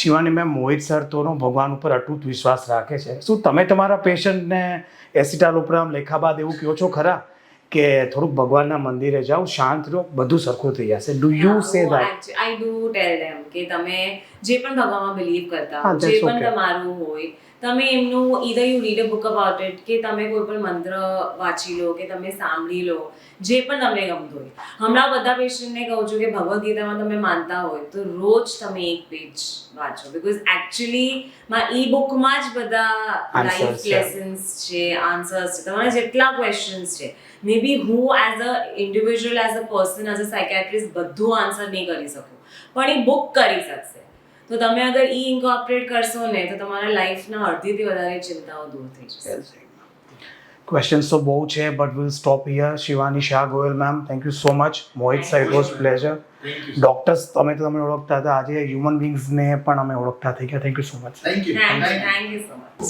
Shivani ma'am, મોહિત sir તોનો ભગવાન ઉપર અતૂટ વિશ્વાસ રાખે છે. શું તમે તમારા પેશન્ટને એસિટાલોપ્રામ લેખા બાદ એવું કહો છો ખરા કે થોડુંક ભગવાનના મંદિરે જાઓ, શાંત રહો, બધું સરખું થઈ જશે? Do you say that? I do tell them કે તમે જે પણ ભગવાનમાં બિલીવ કરતા હા, હો, જે that's પણ okay. તમારું હોય, તમે એમનું either you read a book about it, કે તમે કોઈ પણ મંત્ર વાંચી લો કે તમે સાંભળી લો, જે પણ તમને ગમતું હોય. હમણાં બધા પેશન્ટને કહું છું કે ભગવદ્ ગીતામાં તમે માનતા હોય તો રોજ તમે એક પેજ વાંચો, બીકોઝ એકચ્યુઅલી ઈ બુકમાં જ બધા Answers લાઈફ છે. લેસન્સ છે, આન્સર્સ છે, તમારા જેટલા ક્વેશ્ચન્સ છે. મે બી હું as a individual, as a person, as a psychiatrist બધું આન્સર નહીં કરી શકું, પણ એ બુક કરી શકશે. તો તમે અગર ઈ ઇન્કોર્પોરેટ કરશો ને તો તમારા લાઈફના અડધીથી વધારે ચિંતાઓ દૂર થઈ જશે. ક્વેશ્ચન્સ તો બહુ છે, but will stop here. Shivani Shah Goyal ma'am, thank you so much. Mohit sir, it was pleasure. Doctors તમે તો ઓળખતા હતા, આજે હ્યુમન બિંગ્સને પણ અમે ઓળખતા થઈ ગયા. Thank you so much. Thank you. Thank you so much.